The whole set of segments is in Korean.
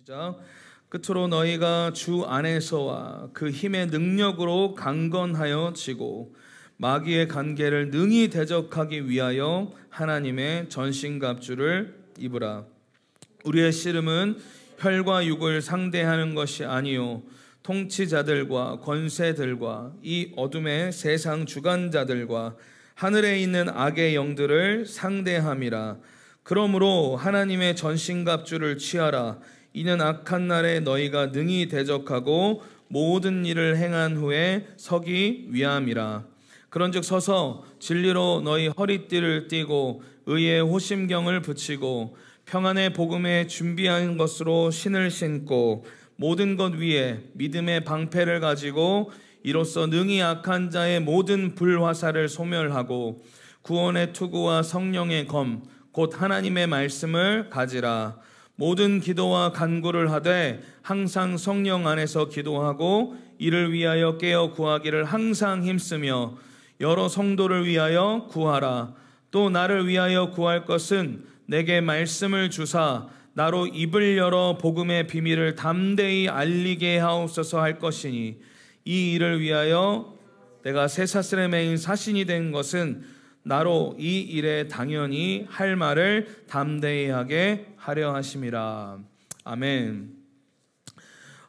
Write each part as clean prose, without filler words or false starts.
시작. 끝으로 너희가 주 안에서와 그 힘의 능력으로 강건하여 지고 마귀의 간계를 능히 대적하기 위하여 하나님의 전신갑주를 입으라. 우리의 씨름은 혈과 육을 상대하는 것이 아니요 통치자들과 권세들과 이 어둠의 세상 주관자들과 하늘에 있는 악의 영들을 상대함이라. 그러므로 하나님의 전신갑주를 취하라. 이는 악한 날에 너희가 능히 대적하고 모든 일을 행한 후에 서기 위함이라. 그런즉 서서 진리로 너희 허리띠를 띠고 의의 호심경을 붙이고 평안의 복음에 준비한 것으로 신을 신고 모든 것 위에 믿음의 방패를 가지고 이로써 능히 악한 자의 모든 불화살을 소멸하고 구원의 투구와 성령의 검 곧 하나님의 말씀을 가지라. 모든 기도와 간구를 하되 항상 성령 안에서 기도하고 이를 위하여 깨어 구하기를 항상 힘쓰며 여러 성도를 위하여 구하라. 또 나를 위하여 구할 것은 내게 말씀을 주사 나로 입을 열어 복음의 비밀을 담대히 알리게 하옵소서 할 것이니 이 일을 위하여 내가 쇠사슬에 매인 사신이 된 것은 나로 이 일에 당연히 할 말을 담대히 하게 하려 하심이라. 아멘.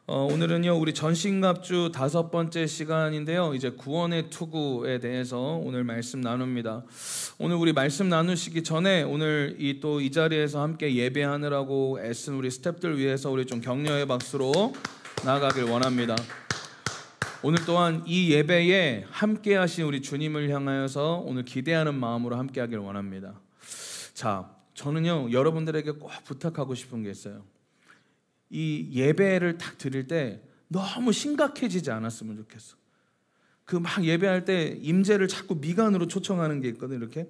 오늘은요 우리 전신갑주 5번째 시간인데요, 이제 구원의 투구에 대해서 오늘 말씀 나눕니다. 오늘 우리 말씀 나누시기 전에 오늘 이 자리에서 함께 예배하느라고 애쓴 우리 스태프들 위해서 우리 좀 격려의 박수로 나아가길 원합니다. 오늘 또한 이 예배에 함께 하신 우리 주님을 향하여서 오늘 기대하는 마음으로 함께 하길 원합니다. 자, 저는요 여러분들에게 꼭 부탁하고 싶은 게 있어요. 이 예배를 딱 드릴 때 너무 심각해지지 않았으면 좋겠어. 그 막 예배할 때 임재를 자꾸 미간으로 초청하는 게 있거든. 이렇게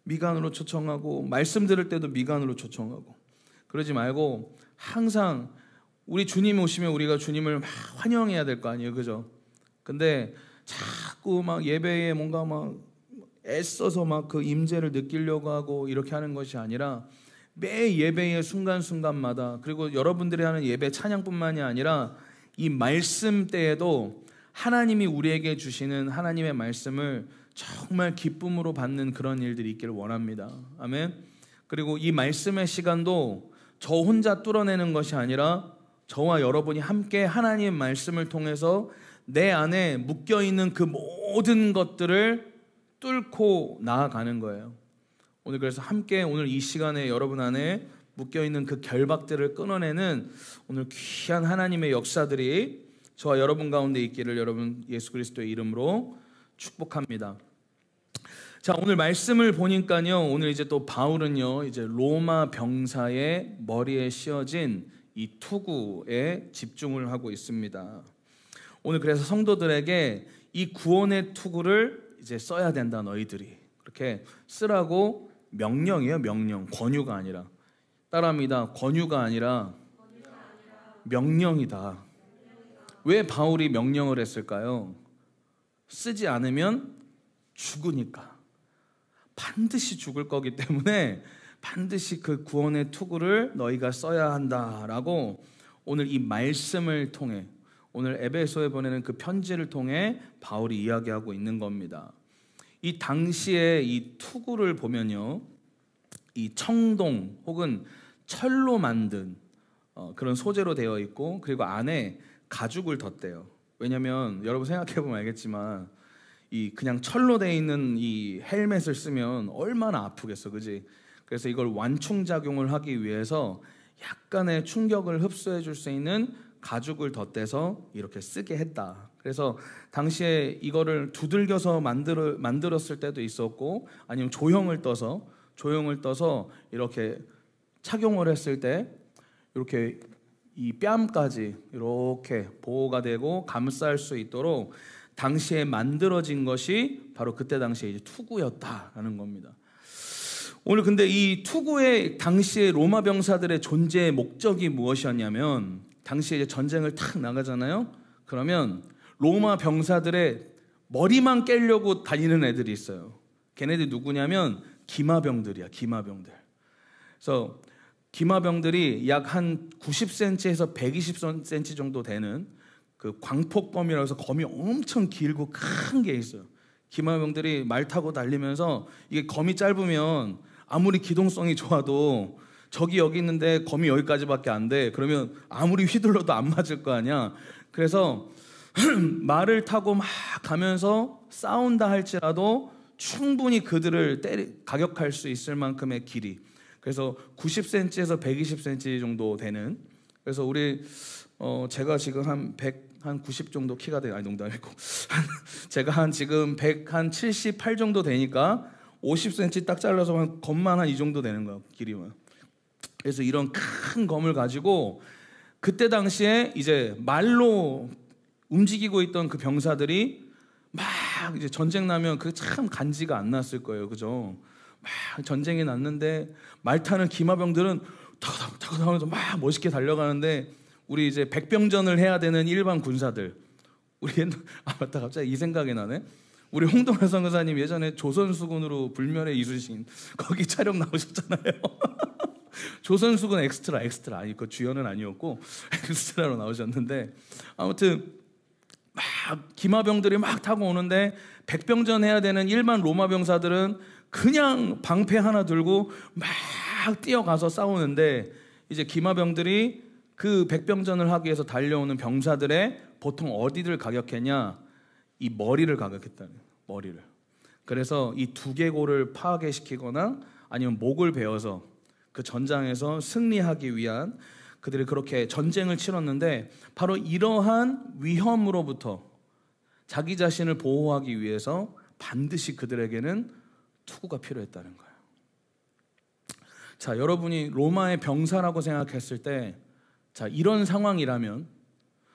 미간으로 초청하고 말씀 들을 때도 미간으로 초청하고 그러지 말고 항상 우리 주님 오시면 우리가 주님을 막 환영해야 될 거 아니에요, 그죠? 근데 자꾸 막 예배에 뭔가 막 애써서 막 그 임재를 느끼려고 하고 이렇게 하는 것이 아니라 매 예배의 순간순간마다, 그리고 여러분들이 하는 예배 찬양뿐만이 아니라 이 말씀 때에도 하나님이 우리에게 주시는 하나님의 말씀을 정말 기쁨으로 받는 그런 일들이 있기를 원합니다. 아멘. 그리고 이 말씀의 시간도 저 혼자 뚫어내는 것이 아니라 저와 여러분이 함께 하나님의 말씀을 통해서 내 안에 묶여있는 그 모든 것들을 뚫고 나아가는 거예요. 오늘 그래서 함께 오늘 이 시간에 여러분 안에 묶여있는 그 결박들을 끊어내는 오늘 귀한 하나님의 역사들이 저와 여러분 가운데 있기를 여러분 예수 그리스도의 이름으로 축복합니다. 자, 오늘 말씀을 보니까요, 오늘 이제 또 바울은요 이제 로마 병사의 머리에 씌어진 이 투구에 집중을 하고 있습니다. 오늘 그래서 성도들에게 이 구원의 투구를 이제 써야 된다, 너희들이 그렇게 쓰라고 명령이에요. 명령, 권유가 아니라. 따라합니다. 권유가 아니라 명령이다. 왜 바울이 명령을 했을까요? 쓰지 않으면 죽으니까. 반드시 죽을 거기 때문에 반드시 그 구원의 투구를 너희가 써야 한다라고 오늘 이 말씀을 통해, 오늘 에베소에 보내는 그 편지를 통해 바울이 이야기하고 있는 겁니다. 이 당시에 이 투구를 보면요, 이 청동 혹은 철로 만든 그런 소재로 되어 있고, 그리고 안에 가죽을 덧대요. 왜냐면 여러분 생각해보면 알겠지만 이 그냥 철로 되어 있는 이 헬멧을 쓰면 얼마나 아프겠어, 그지? 그래서 이걸 완충작용을 하기 위해서 약간의 충격을 흡수해 줄 수 있는 가죽을 덧대서 이렇게 쓰게 했다. 그래서 당시에 이거를 두들겨서 만들었을 때도 있었고, 아니면 조형을 떠서 이렇게 착용을 했을 때 이렇게 이 뺨까지 이렇게 보호가 되고 감쌀 수 있도록 당시에 만들어진 것이 바로 그때 당시에 이제 투구였다라는 겁니다. 오늘 근데 이 투구의 당시에 로마 병사들의 존재의 목적이 무엇이었냐면, 당시에 이제 전쟁을 탁 나가잖아요. 그러면 로마 병사들의 머리만 깨려고 다니는 애들이 있어요. 걔네들이 누구냐면 기마병들이야, 기마병들. 그래서 기마병들이 약 한 90cm에서 120cm 정도 되는 그 광폭검이라고 해서 검이 엄청 길고 큰 게 있어요. 기마병들이 말 타고 달리면서 이게 검이 짧으면 아무리 기동성이 좋아도 적이 여기 있는데 검이 여기까지밖에 안 돼. 그러면 아무리 휘둘러도 안 맞을 거 아니야. 그래서 말을 타고 막 가면서 싸운다 할지라도 충분히 그들을 가격할 수 있을 만큼의 길이. 그래서 90cm에서 120cm 정도 되는. 그래서 우리 제가 지금 한 90 정도 키가 돼요. 아니 농담이고 제가 지금 178 정도 되니까 50cm 딱 잘라서 검만 한 이 정도 되는 거야, 길이만. 그래서 이런 큰 검을 가지고 그때 당시에 이제 말로 움직이고 있던 그 병사들이 막 이제 전쟁 나면 그 참 간지가 안 났을 거예요, 그죠? 막 전쟁이 났는데 말 타는 기마병들은 타고 하면서 막 멋있게 달려가는데 우리 이제 백병전을 해야 되는 일반 군사들, 맞다, 갑자기 이 생각이 나네. 우리 홍동환 선교사님 예전에 조선수군으로 불멸의 이순신 거기 촬영 나오셨잖아요. 조선수군 엑스트라 아니 그 주연은 아니었고 엑스트라로 나오셨는데, 아무튼 막 기마병들이 막 타고 오는데 백병전 해야 되는 일반 로마 병사들은 그냥 방패 하나 들고 막 뛰어가서 싸우는데, 이제 기마병들이 그 백병전을 하기 위해서 달려오는 병사들의 보통 어디를 가격했냐? 이 머리를 가격했다는 거예요. 머리를. 그래서 이 두개골을 파괴시키거나 아니면 목을 베어서 그 전장에서 승리하기 위한, 그들이 그렇게 전쟁을 치렀는데 바로 이러한 위험으로부터 자기 자신을 보호하기 위해서 반드시 그들에게는 투구가 필요했다는 거예요. 자, 여러분이 로마의 병사라고 생각했을 때, 자, 이런 상황이라면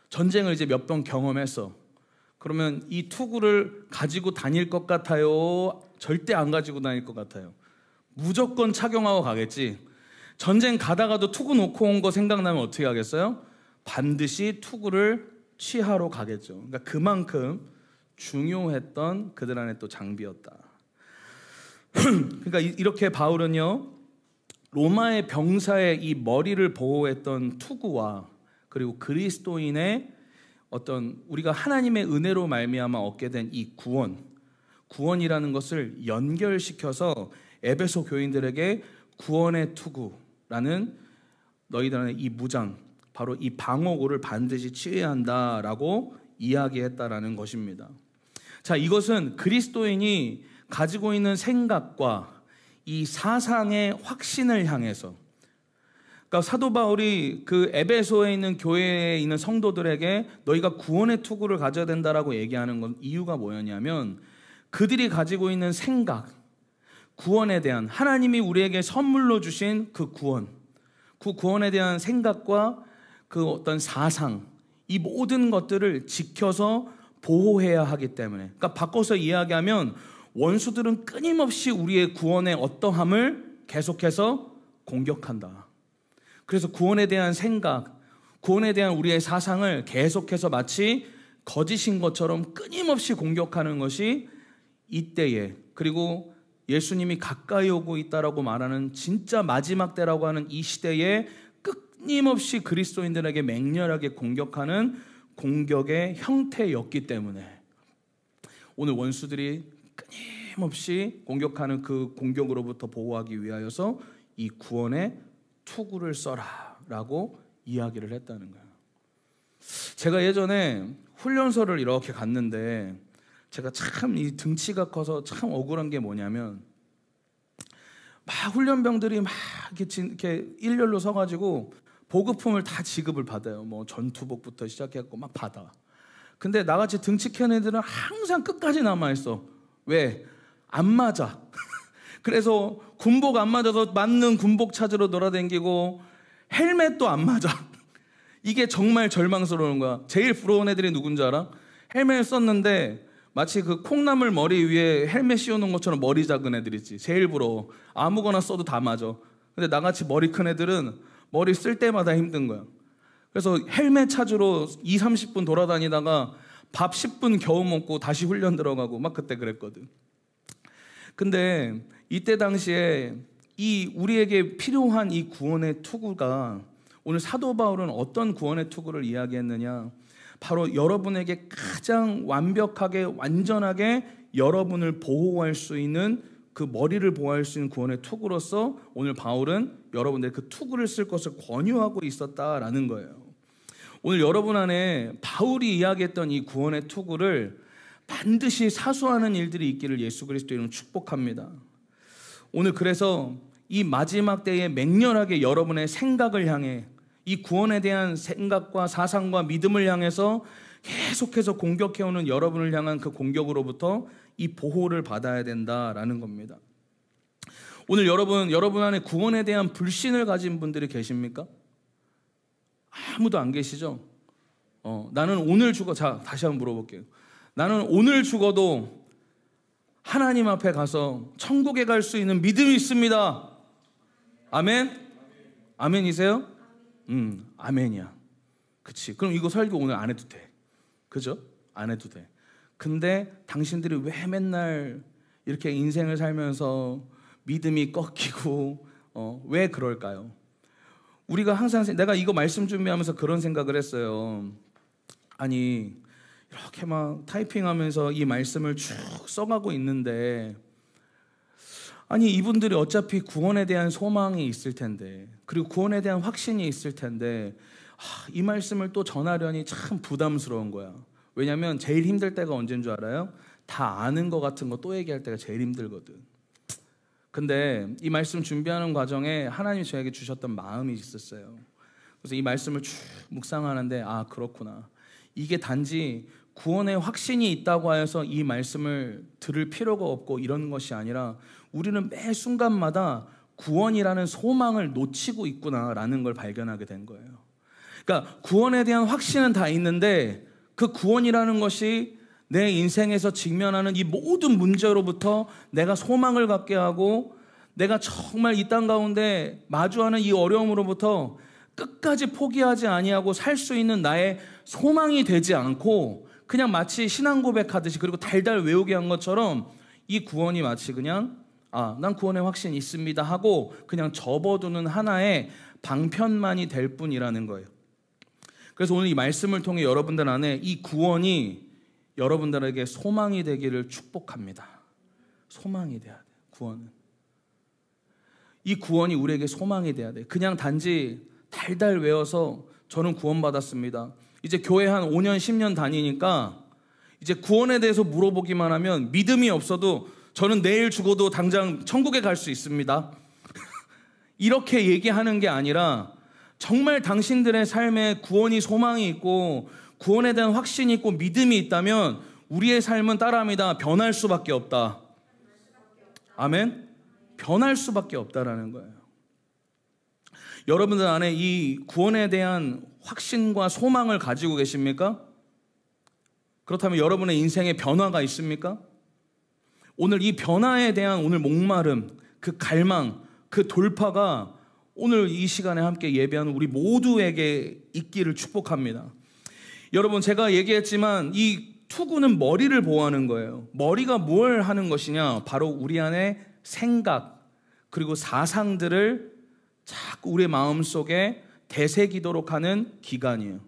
전쟁을 이제 몇 번 경험했어. 그러면 이 투구를 가지고 다닐 것 같아요? 절대 안 가지고 다닐 것 같아요? 무조건 착용하고 가겠지. 전쟁 가다가도 투구 놓고 온 거 생각나면 어떻게 하겠어요? 반드시 투구를 취하러 가겠죠. 그러니까 그만큼 중요했던 그들 안에 또 장비였다. 그러니까 이렇게 바울은요, 로마의 병사의 이 머리를 보호했던 투구와 그리고 그리스도인의 어떤 우리가 하나님의 은혜로 말미암아 얻게 된 이 구원이라는 것을 연결시켜서 에베소 교인들에게 구원의 투구라는 너희들 안에 이 무장, 바로 이 방어구를 반드시 취해야 한다라고 이야기했다라는 것입니다. 자, 이것은 그리스도인이 가지고 있는 생각과 이 사상의 확신을 향해서, 그러니까 사도 바울이 그 에베소에 있는 교회에 있는 성도들에게 너희가 구원의 투구를 가져야 된다라고 얘기하는 건 이유가 뭐였냐면, 그들이 가지고 있는 생각, 구원에 대한, 하나님이 우리에게 선물로 주신 그 구원에 대한 생각과 그 어떤 사상, 이 모든 것들을 지켜서 보호해야 하기 때문에, 그러니까 바꿔서 이야기하면 원수들은 끊임없이 우리의 구원의 어떠함을 계속해서 공격한다. 그래서 구원에 대한 생각, 구원에 대한 우리의 사상을 계속해서 마치 거짓인 것처럼 끊임없이 공격하는 것이 이때에, 그리고 예수님이 가까이 오고 있다라고 말하는 진짜 마지막 때라고 하는 이 시대에 끊임없이 그리스도인들에게 맹렬하게 공격하는 공격의 형태였기 때문에 오늘 원수들이 끊임없이 공격하는 그 공격으로부터 보호하기 위하여서 이 구원의 투구를 써라 라고 이야기를 했다는 거예요. 제가 예전에 훈련소를 이렇게 갔는데 제가 참 이 등치가 커서 참 억울한 게 뭐냐면, 막 훈련병들이 막 이렇게 일렬로 서가지고 보급품을 다 지급을 받아요. 뭐 전투복부터 시작해갖고 막 받아. 근데 나같이 등치 큰 애들은 항상 끝까지 남아있어. 왜? 안 맞아. 그래서 군복 안 맞아서 맞는 군복 찾으러 돌아다니고, 헬멧도 안 맞아. 이게 정말 절망스러운 거야. 제일 부러운 애들이 누군지 알아? 헬멧을 썼는데 마치 그 콩나물 머리 위에 헬멧 씌워놓은 것처럼 머리 작은 애들 있지. 제일 부러워. 아무거나 써도 다 맞아. 근데 나같이 머리 큰 애들은 머리 쓸 때마다 힘든 거야. 그래서 헬멧 찾으러 20-30분 돌아다니다가 밥 10분 겨우 먹고 다시 훈련 들어가고 막 그때 그랬거든. 근데 이때 당시에 이 우리에게 필요한 이 구원의 투구가, 오늘 사도 바울은 어떤 구원의 투구를 이야기했느냐, 바로 여러분에게 가장 완벽하게 완전하게 여러분을 보호할 수 있는, 그 머리를 보호할 수 있는 구원의 투구로서 오늘 바울은 여러분들 그 투구를 쓸 것을 권유하고 있었다라는 거예요. 오늘 여러분 안에 바울이 이야기했던 이 구원의 투구를 반드시 사수하는 일들이 있기를 예수 그리스도 이름으로 축복합니다. 오늘 그래서 이 마지막 때에 맹렬하게 여러분의 생각을 향해, 이 구원에 대한 생각과 사상과 믿음을 향해서 계속해서 공격해오는 여러분을 향한 그 공격으로부터 이 보호를 받아야 된다라는 겁니다. 오늘 여러분 안에 구원에 대한 불신을 가진 분들이 계십니까? 아무도 안 계시죠? 나는 오늘 죽어, 자, 다시 한번 물어볼게요. 나는 오늘 죽어도 하나님 앞에 가서 천국에 갈 수 있는 믿음이 있습니다. 아멘? 아멘이세요? 아멘이야. 그치. 그럼 이거 설교 오늘 안 해도 돼. 그죠? 안 해도 돼. 근데 당신들이 왜 맨날 이렇게 인생을 살면서 믿음이 꺾이고 왜 그럴까요? 우리가 항상, 내가 이거 말씀 준비하면서 그런 생각을 했어요. 아니, 이렇게 막 타이핑하면서 이 말씀을 쭉 써가고 있는데, 아니 이분들이 어차피 구원에 대한 소망이 있을 텐데, 그리고 구원에 대한 확신이 있을 텐데, 이 말씀을 또 전하려니 참 부담스러운 거야. 왜냐면 제일 힘들 때가 언제인 줄 알아요? 다 아는 거 같은 거 또 얘기할 때가 제일 힘들거든. 근데 이 말씀 준비하는 과정에 하나님이 저에게 주셨던 마음이 있었어요. 그래서 이 말씀을 쭉 묵상하는데, 아 그렇구나, 이게 단지 구원의 확신이 있다고 하여서 이 말씀을 들을 필요가 없고 이런 것이 아니라, 우리는 매 순간마다 구원이라는 소망을 놓치고 있구나라는 걸 발견하게 된 거예요. 그러니까 구원에 대한 확신은 다 있는데, 그 구원이라는 것이 내 인생에서 직면하는 이 모든 문제로부터 내가 소망을 갖게 하고, 내가 정말 이 땅 가운데 마주하는 이 어려움으로부터 끝까지 포기하지 아니하고 살 수 있는 나의 소망이 되지 않고, 그냥 마치 신앙 고백하듯이, 그리고 달달 외우게 한 것처럼 이 구원이 마치 그냥 난 구원의 확신이 있습니다 하고 그냥 접어두는 하나의 방편만이 될 뿐이라는 거예요. 그래서 오늘 이 말씀을 통해 여러분들 안에 이 구원이 여러분들에게 소망이 되기를 축복합니다. 소망이 돼야 돼요. 구원은. 이 구원이 우리에게 소망이 돼야 돼요. 그냥 단지 달달 외워서 저는 구원받았습니다, 이제 교회 한 5년 10년 다니니까 이제 구원에 대해서 물어보기만 하면 믿음이 없어도 저는 내일 죽어도 당장 천국에 갈 수 있습니다 이렇게 얘기하는 게 아니라, 정말 당신들의 삶에 구원이 소망이 있고 구원에 대한 확신이 있고 믿음이 있다면 우리의 삶은 따라합니다. 변할 수밖에 없다. 아멘? 변할 수밖에 없다라는 거예요. 여러분들 안에 이 구원에 대한 확신과 소망을 가지고 계십니까? 그렇다면 여러분의 인생에 변화가 있습니까? 오늘 이 변화에 대한 오늘 목마름, 그 갈망, 그 돌파가 오늘 이 시간에 함께 예배하는 우리 모두에게 있기를 축복합니다. 여러분, 제가 얘기했지만 이 투구는 머리를 보호하는 거예요. 머리가 뭘 하는 것이냐? 바로 우리 안에 생각 그리고 사상들을 자꾸 우리의 마음속에 되새기도록 하는 기관이에요.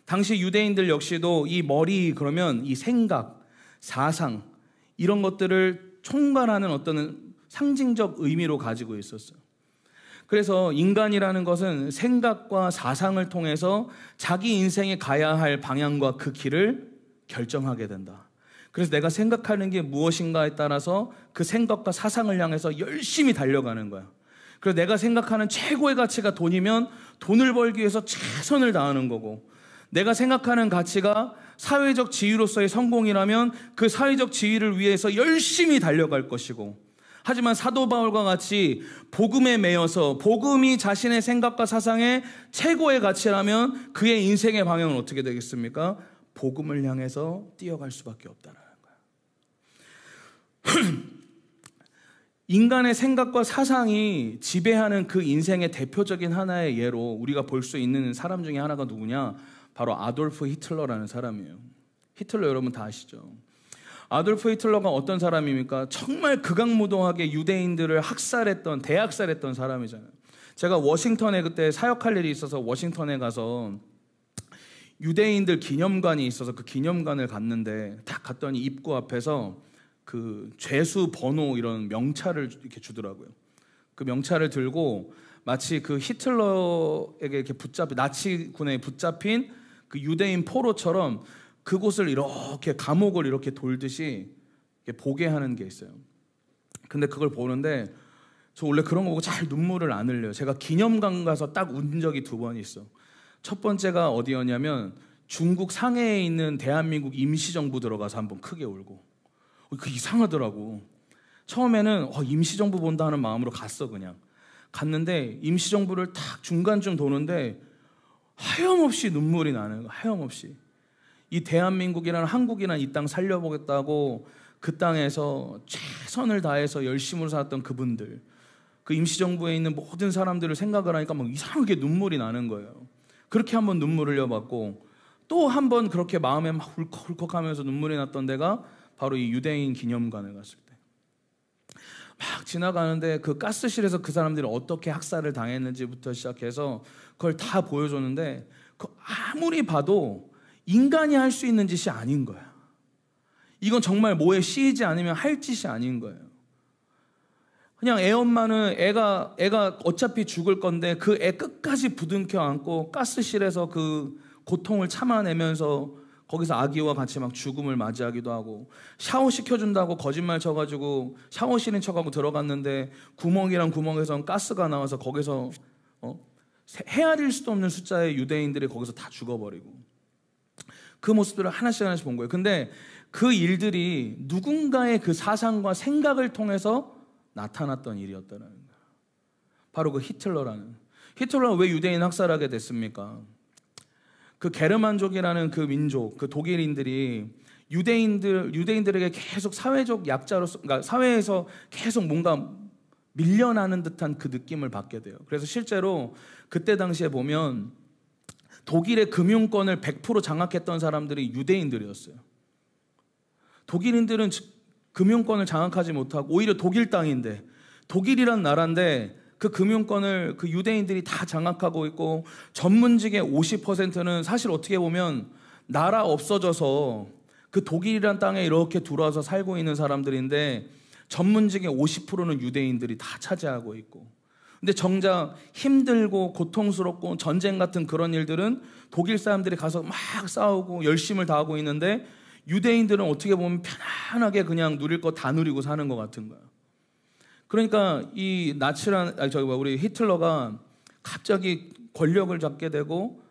당시 유대인들 역시도 이 머리, 그러면 이 생각, 사상 이런 것들을 총괄하는 어떤 상징적 의미로 가지고 있었어요. 그래서 인간이라는 것은 생각과 사상을 통해서 자기 인생에 가야 할 방향과 그 길을 결정하게 된다. 그래서 내가 생각하는 게 무엇인가에 따라서 그 생각과 사상을 향해서 열심히 달려가는 거야. 그래서 내가 생각하는 최고의 가치가 돈이면 돈을 벌기 위해서 최선을 다하는 거고, 내가 생각하는 가치가 사회적 지위로서의 성공이라면 그 사회적 지위를 위해서 열심히 달려갈 것이고, 하지만 사도 바울과 같이 복음에 매여서 복음이 자신의 생각과 사상의 최고의 가치라면 그의 인생의 방향은 어떻게 되겠습니까? 복음을 향해서 뛰어갈 수밖에 없다는 거예요. 인간의 생각과 사상이 지배하는 그 인생의 대표적인 하나의 예로 우리가 볼 수 있는 사람 중에 하나가 누구냐? 바로 아돌프 히틀러라는 사람이에요. 히틀러 여러분 다 아시죠? 아돌프 히틀러가 어떤 사람입니까? 정말 극악무도하게 유대인들을 학살했던, 대학살했던 사람이잖아요. 제가 워싱턴에 그때 사역할 일이 있어서 워싱턴에 가서 유대인들 기념관이 있어서 그 기념관을 갔는데 딱 갔더니 입구 앞에서 그 죄수 번호 이런 명찰을 이렇게 주더라고요. 그 명찰을 들고 마치 그 히틀러에게 이렇게 나치군에 붙잡힌 그 유대인 포로처럼 그곳을 이렇게 감옥을 이렇게 돌듯이 이렇게 보게 하는 게 있어요. 근데 그걸 보는데 저 원래 그런 거 보고 잘 눈물을 안 흘려요. 제가 기념관 가서 딱 운 적이 2번 있어. 첫 번째가 어디였냐면 중국 상해에 있는 대한민국 임시정부 들어가서 한번 크게 울고. 그 이상하더라고. 처음에는 임시정부 본다 하는 마음으로 갔어. 그냥 갔는데 임시정부를 딱 중간쯤 도는데 하염없이 눈물이 나는 거야. 하염없이. 이 대한민국이라는 한국이라는 이 땅 살려보겠다고 그 땅에서 최선을 다해서 열심으로 살았던 그분들, 그 임시정부에 있는 모든 사람들을 생각을 하니까 막 이상하게 눈물이 나는 거예요. 그렇게 한번 눈물을 흘려봤고 또 한 번 그렇게 마음에 막 울컥울컥하면서 눈물이 났던 데가 바로 이 유대인 기념관을 갔을 때. 막 지나가는데 그 가스실에서 그 사람들이 어떻게 학살을 당했는지부터 시작해서 그걸 다 보여줬는데 그 아무리 봐도 인간이 할 수 있는 짓이 아닌 거야. 이건 정말 뭐에 씌이지 않으면 할 짓이 아닌 거예요. 그냥 애 엄마는 애가 어차피 죽을 건데 그 애 끝까지 부둥켜 안고 가스실에서 그 고통을 참아내면서 거기서 아기와 같이 막 죽음을 맞이하기도 하고, 샤워 시켜준다고 거짓말 쳐가지고 샤워실인 척하고 들어갔는데 구멍이랑 구멍에서 가스가 나와서 거기서 헤아릴 수도 없는 숫자의 유대인들이 거기서 다 죽어버리고, 그 모습들을 하나씩 본 거예요. 근데 그 일들이 누군가의 그 사상과 생각을 통해서 나타났던 일이었다는 거예요. 바로 그 히틀러가 왜 유대인 학살하게 됐습니까? 그 게르만족이라는 그 민족, 그 독일인들이 유대인들에게 계속 사회적 약자로서, 그러니까 사회에서 계속 뭔가 밀려나는 듯한 그 느낌을 받게 돼요. 그래서 실제로 그때 당시에 보면 독일의 금융권을 100% 장악했던 사람들이 유대인들이었어요. 독일인들은 금융권을 장악하지 못하고 오히려 독일 땅인데, 독일이란 나라인데 그 금융권을 그 유대인들이 다 장악하고 있고, 전문직의 50%는 사실 어떻게 보면 나라 없어져서 그 독일이란 땅에 이렇게 들어와서 살고 있는 사람들인데 전문직의 50%는 유대인들이 다 차지하고 있고, 근데 정작 힘들고 고통스럽고 전쟁 같은 그런 일들은 독일 사람들이 가서 막 싸우고 열심을 다하고 있는데 유대인들은 어떻게 보면 편안하게 그냥 누릴 거 다 누리고 사는 것 같은 거야. 그러니까 이 우리 히틀러가 갑자기 권력을 잡게 되고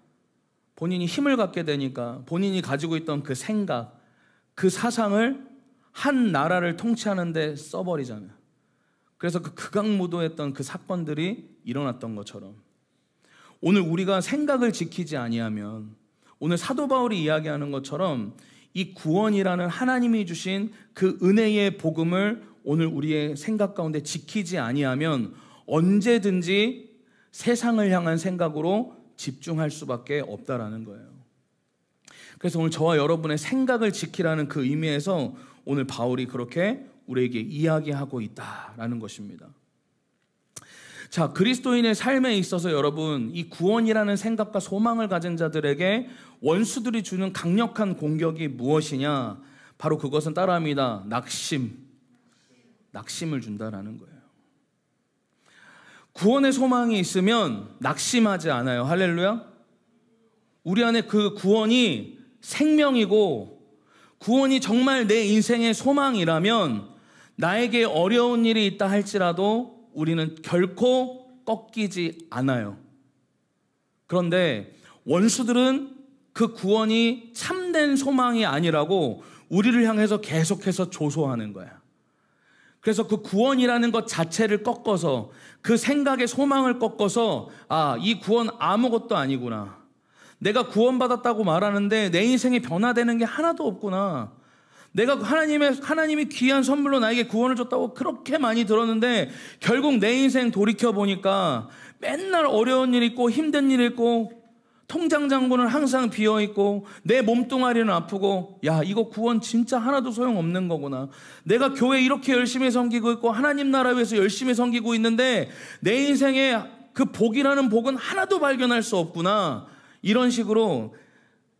본인이 힘을 갖게 되니까 본인이 가지고 있던 그 생각, 그 사상을 한 나라를 통치하는 데 써버리잖아요. 그래서 그 극악무도했던 그 사건들이 일어났던 것처럼 오늘 우리가 생각을 지키지 아니하면, 오늘 사도 바울이 이야기하는 것처럼 이 구원이라는 하나님이 주신 그 은혜의 복음을 오늘 우리의 생각 가운데 지키지 아니하면 언제든지 세상을 향한 생각으로 집중할 수밖에 없다라는 거예요. 그래서 오늘 저와 여러분의 생각을 지키라는 그 의미에서 오늘 바울이 그렇게 우리에게 이야기하고 있다라는 것입니다. 자, 그리스도인의 삶에 있어서 여러분, 이 구원이라는 생각과 소망을 가진 자들에게 원수들이 주는 강력한 공격이 무엇이냐? 바로 그것은 따라합니다. 낙심을 준다라는 거예요. 구원의 소망이 있으면 낙심하지 않아요. 할렐루야. 우리 안에 그 구원이 생명이고, 구원이 정말 내 인생의 소망이라면 나에게 어려운 일이 있다 할지라도 우리는 결코 꺾이지 않아요. 그런데 원수들은 그 구원이 참된 소망이 아니라고 우리를 향해서 계속해서 조소하는 거야. 그래서 그 구원이라는 것 자체를 꺾어서, 그 생각의 소망을 꺾어서, 이 구원 아무것도 아니구나. 내가 구원받았다고 말하는데 내 인생에 변화되는 게 하나도 없구나. 내가 하나님이 귀한 선물로 나에게 구원을 줬다고 그렇게 많이 들었는데 결국 내 인생 돌이켜보니까 맨날 어려운 일 있고 힘든 일 있고 통장 잔고는 항상 비어있고 내 몸뚱아리는 아프고, 야, 이거 구원 진짜 하나도 소용없는 거구나. 내가 교회 이렇게 열심히 섬기고 있고 하나님 나라 위해서 열심히 섬기고 있는데 내 인생에 그 복이라는 복은 하나도 발견할 수 없구나. 이런 식으로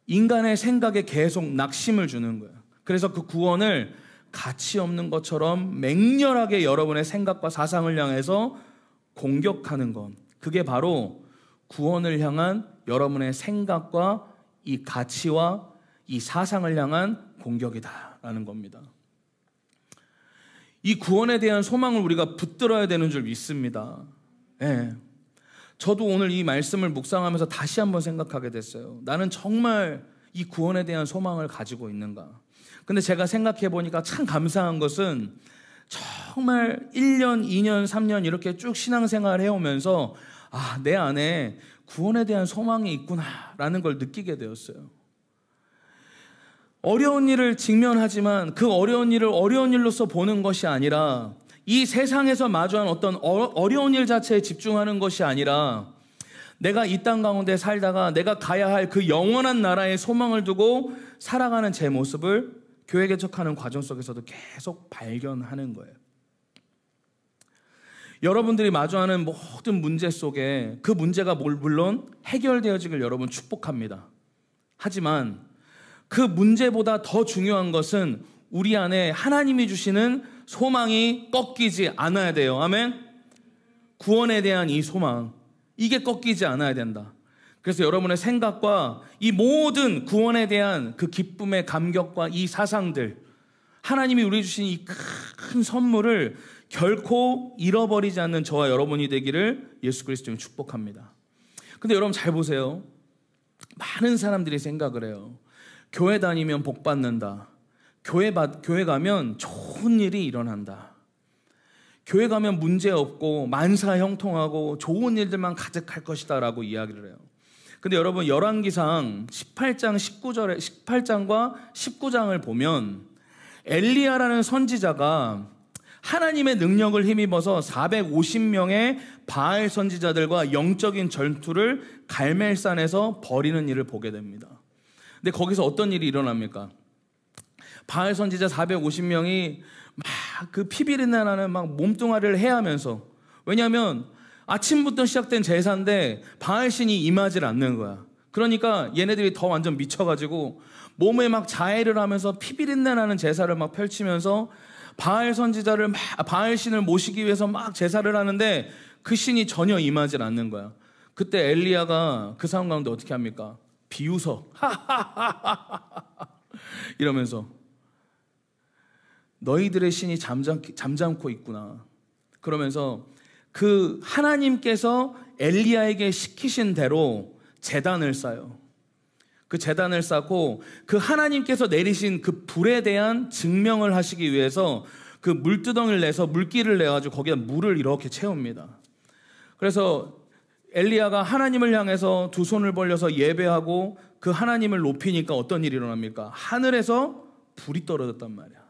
인간의 생각에 계속 낙심을 주는 거예요. 그래서 그 구원을 가치 없는 것처럼 맹렬하게 여러분의 생각과 사상을 향해서 공격하는 것, 그게 바로 구원을 향한 여러분의 생각과 이 가치와 이 사상을 향한 공격이다라는 겁니다. 이 구원에 대한 소망을 우리가 붙들어야 되는 줄 믿습니다. 예. 저도 오늘 이 말씀을 묵상하면서 다시 한번 생각하게 됐어요. 나는 정말 이 구원에 대한 소망을 가지고 있는가? 근데 제가 생각해 보니까 참 감사한 것은 정말 1년, 2년, 3년 이렇게 쭉 신앙생활을 해오면서 아, 내 안에 구원에 대한 소망이 있구나라는 걸 느끼게 되었어요. 어려운 일을 직면하지만 그 어려운 일을 어려운 일로서 보는 것이 아니라, 이 세상에서 마주한 어떤 어려운 일 자체에 집중하는 것이 아니라, 내가 이 땅 가운데 살다가 내가 가야 할 그 영원한 나라의 소망을 두고 살아가는 제 모습을 교회 개척하는 과정 속에서도 계속 발견하는 거예요. 여러분들이 마주하는 모든 문제 속에 그 문제가 물론 해결되어지길 여러분 축복합니다. 하지만 그 문제보다 더 중요한 것은 우리 안에 하나님이 주시는 소망이 꺾이지 않아야 돼요. 아멘? 구원에 대한 이 소망, 이게 꺾이지 않아야 된다. 그래서 여러분의 생각과 이 모든 구원에 대한 그 기쁨의 감격과 이 사상들, 하나님이 우리 주신 이 큰 선물을 결코 잃어버리지 않는 저와 여러분이 되기를 예수 그리스도님 축복합니다. 근데 여러분 잘 보세요. 많은 사람들이 생각을 해요. 교회 다니면 복 받는다. 교회 가면 좋은 일이 일어난다. 교회 가면 문제 없고 만사 형통하고 좋은 일들만 가득할 것이다 라고 이야기를 해요. 근데 여러분 열왕기상 18장과 19장을 보면 엘리야라는 선지자가 하나님의 능력을 힘입어서 450명의 바알 선지자들과 영적인 전투를 갈멜산에서 벌이는 일을 보게 됩니다. 근데 거기서 어떤 일이 일어납니까? 바알 선지자 450명이 막 그 피비린내 나는 막 몸뚱아리를 해하면서, 왜냐하면 아침부터 시작된 제사인데 바알 신이 임하질 않는 거야. 그러니까 얘네들이 더 완전 미쳐가지고 몸에 막 자해를 하면서 피비린내 나는 제사를 막 펼치면서 바알 선지자를 바알 신을 모시기 위해서 막 제사를 하는데 그 신이 전혀 임하질 않는 거야. 그때 엘리야가 그 상황 가운데 어떻게 합니까? 비웃어. 이러면서 너희들의 신이 잠잠고 있구나. 그러면서 그 하나님께서 엘리야에게 시키신 대로 제단을 쌓아요. 그 제단을 쌓고 그 하나님께서 내리신 그 불에 대한 증명을 하시기 위해서 그 물두덩이를 내서 물기를 내가지고 거기다 물을 이렇게 채웁니다. 그래서 엘리야가 하나님을 향해서 두 손을 벌려서 예배하고 그 하나님을 높이니까 어떤 일이 일어납니까? 하늘에서 불이 떨어졌단 말이야.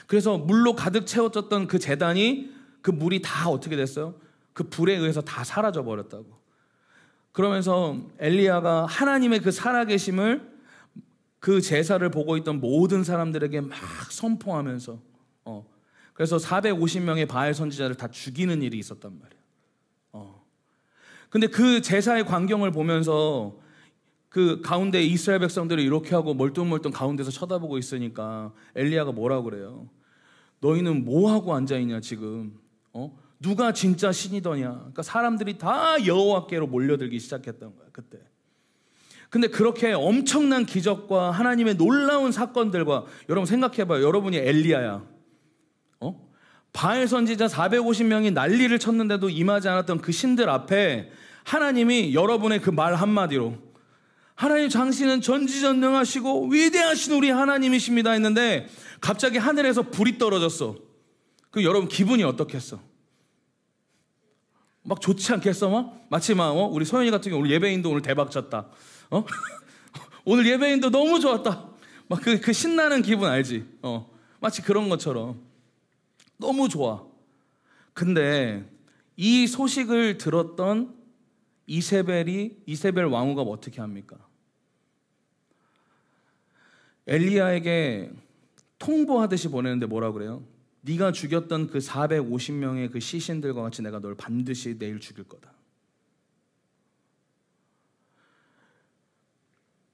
그래서 물로 가득 채워졌던 그 제단이, 그 물이 다 어떻게 됐어요? 그 불에 의해서 다 사라져 버렸다고. 그러면서 엘리야가 하나님의 그 살아계심을 그 제사를 보고 있던 모든 사람들에게 막 선포하면서 그래서 450명의 바알 선지자를 다 죽이는 일이 있었단 말이야. 근데 그 제사의 광경을 보면서 그 가운데 이스라엘 백성들이 이렇게 하고 멀뚱멀뚱 가운데서 쳐다보고 있으니까 엘리야가 뭐라고 그래요? 너희는 뭐하고 앉아있냐 지금? 누가 진짜 신이더냐? 그러니까 사람들이 다 여호와께로 몰려들기 시작했던 거야 그때. 근데 그렇게 엄청난 기적과 하나님의 놀라운 사건들과, 여러분 생각해봐요. 여러분이 엘리야야. 바알 선지자 450명이 난리를 쳤는데도 임하지 않았던 그 신들 앞에 하나님이 여러분의 그 말 한마디로 하나님 당신은 전지전능하시고 위대하신 우리 하나님이십니다 했는데 갑자기 하늘에서 불이 떨어졌어. 그 여러분 기분이 어떻겠어? 막 좋지 않겠어? 마치 우리 소연이 같은 경우 오늘 예배인도 오늘 대박 쳤다. 오늘 예배인도 너무 좋았다. 막 그 신나는 기분 알지? 마치 그런 것처럼 너무 좋아. 근데 이 소식을 들었던 이세벨 왕후가 어떻게 합니까? 엘리야에게 통보하듯이 보내는데 뭐라 그래요? 네가 죽였던 그 450명의 그 시신들과 같이 내가 널 반드시 내일 죽일 거다.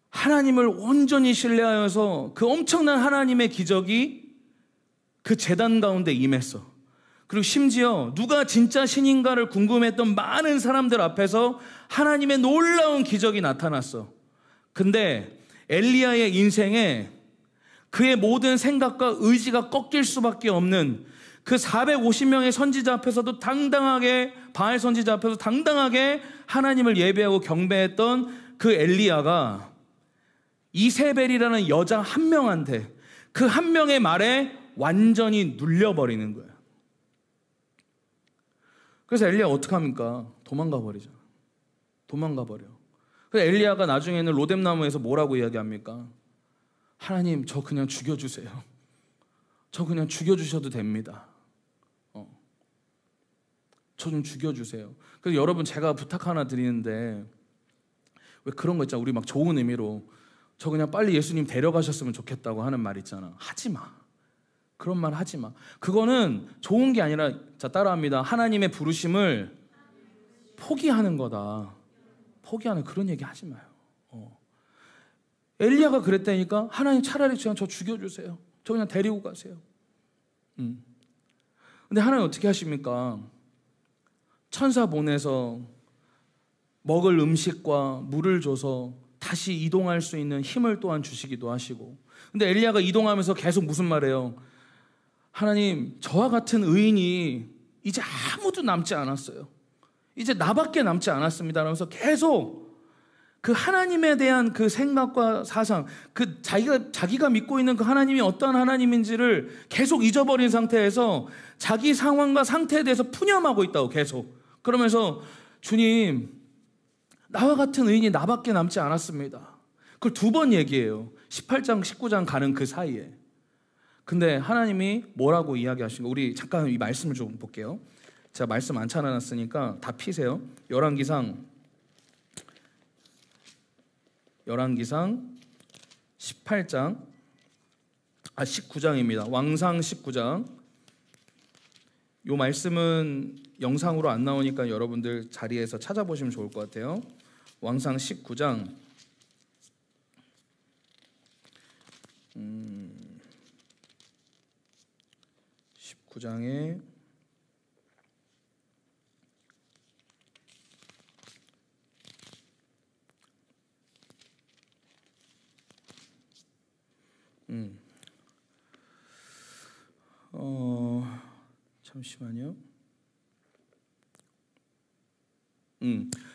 하나님을 온전히 신뢰하여서 그 엄청난 하나님의 기적이 그 제단 가운데 임했어. 그리고 심지어 누가 진짜 신인가를 궁금했던 많은 사람들 앞에서 하나님의 놀라운 기적이 나타났어. 근데 엘리야의 인생에 그의 모든 생각과 의지가 꺾일 수밖에 없는 그 450명의 선지자 앞에서도 당당하게, 바알 선지자 앞에서 당당하게 하나님을 예배하고 경배했던 그 엘리야가 이세벨이라는 여자 한 명한테, 그 한 명의 말에 완전히 눌려버리는 거예요. 그래서 엘리야가 어떡합니까? 도망가 버리죠. 도망가 버려. 그래서 엘리야가 나중에는 로뎀나무에서 뭐라고 이야기합니까? 하나님, 저 그냥 죽여주세요. 저 그냥 죽여주셔도 됩니다. 저 좀 죽여주세요. 그래서 여러분, 제가 부탁 하나 드리는데, 왜 그런 거 있잖아. 우리 막 좋은 의미로 저 그냥 빨리 예수님 데려가셨으면 좋겠다고 하는 말 있잖아. 하지 마. 그런 말 하지 마. 그거는 좋은 게 아니라, 자, 따라합니다. 하나님의 부르심을 포기하는 거다. 포기하는 그런 얘기 하지 마요. 엘리야가 그랬다니까. 하나님, 차라리 그냥 저 죽여주세요. 저 그냥 데리고 가세요. 근데 하나님 어떻게 하십니까? 천사 보내서 먹을 음식과 물을 줘서 다시 이동할 수 있는 힘을 또한 주시기도 하시고. 근데 엘리야가 이동하면서 계속 무슨 말해요? 하나님, 저와 같은 의인이 이제 아무도 남지 않았어요. 이제 나밖에 남지 않았습니다. 라면서 계속 그 하나님에 대한 그 생각과 사상, 그 자기가 믿고 있는 그 하나님이 어떠한 하나님인지를 계속 잊어버린 상태에서 자기 상황과 상태에 대해서 푸념하고 있다고 계속. 그러면서 주님, 나와 같은 의인이 나밖에 남지 않았습니다. 그걸 2번 얘기해요. 18장, 19장 가는 그 사이에. 근데 하나님이 뭐라고 이야기하신 거, 우리 잠깐 이 말씀을 좀 볼게요. 제가 말씀 안 찾아놨으니까 다 피세요. 열왕기상 18장, 19장입니다. 왕상 19장. 이 말씀은 영상으로 안 나오니까 여러분들 자리에서 찾아보시면 좋을 것 같아요. 왕상 19장 19장에 '잠시만요.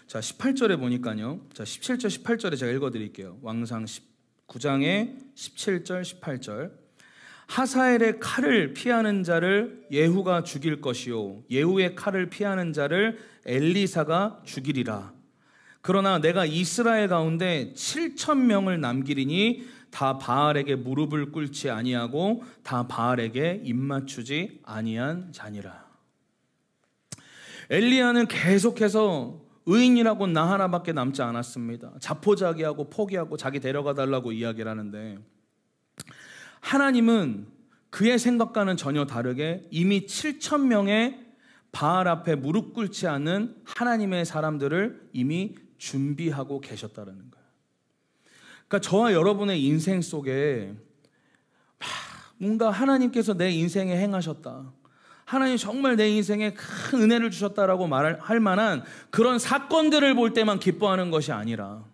자, 18절에 보니까요. 자, 17절, 18절에 제가 읽어드릴게요. 왕상 19장의 17절, 18절. 하사엘의 칼을 피하는 자를 예후가 죽일 것이요, 예후의 칼을 피하는 자를 엘리사가 죽이리라. 그러나 내가 이스라엘 가운데 7,000명을 남기리니 다 바알에게 무릎을 꿇지 아니하고 다 바알에게 입맞추지 아니한 자니라. 엘리야는 계속해서 의인이라고 나 하나밖에 남지 않았습니다. 자포자기하고 포기하고 자기 데려가 달라고 이야기를 하는데, 하나님은 그의 생각과는 전혀 다르게 이미 7,000명의 바알 앞에 무릎 꿇지 않는 하나님의 사람들을 이미 준비하고 계셨다는 거예요. 그러니까 저와 여러분의 인생 속에 뭔가 하나님께서 내 인생에 행하셨다, 하나님 정말 내 인생에 큰 은혜를 주셨다라고 말할 만한 그런 사건들을 볼 때만 기뻐하는 것이 아니라,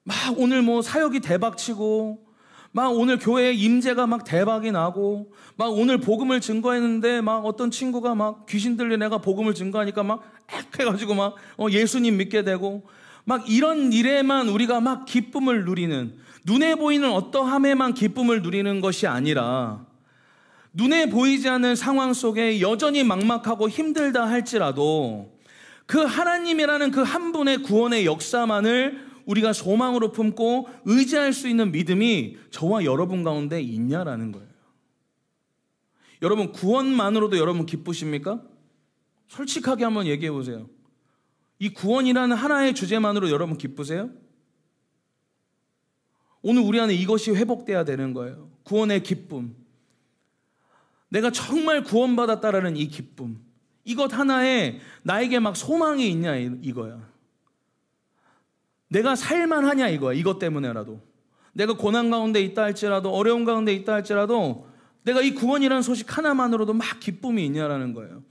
막 오늘 뭐 사역이 대박치고, 막 오늘 교회에 임재가 막 대박이 나고, 막 오늘 복음을 증거했는데 막 어떤 친구가 막 귀신 들린 애가 복음을 증거하니까 막 해가지고 막 예수님 믿게 되고, 막 이런 일에만 우리가 막 기쁨을 누리는, 눈에 보이는 어떠함에만 기쁨을 누리는 것이 아니라, 눈에 보이지 않는 상황 속에 여전히 막막하고 힘들다 할지라도 그 하나님이라는 그 한 분의 구원의 역사만을 우리가 소망으로 품고 의지할 수 있는 믿음이 저와 여러분 가운데 있냐라는 거예요. 여러분, 구원만으로도 여러분 기쁘십니까? 솔직하게 한번 얘기해 보세요. 이 구원이라는 하나의 주제만으로 여러분 기쁘세요? 오늘 우리 안에 이것이 회복돼야 되는 거예요. 구원의 기쁨. 내가 정말 구원받았다라는 이 기쁨. 이것 하나에 나에게 막 소망이 있냐 이거야. 내가 살만하냐 이거야. 이것 때문에라도. 내가 고난 가운데 있다 할지라도, 어려운 가운데 있다 할지라도 내가 이 구원이라는 소식 하나만으로도 막 기쁨이 있냐라는 거예요.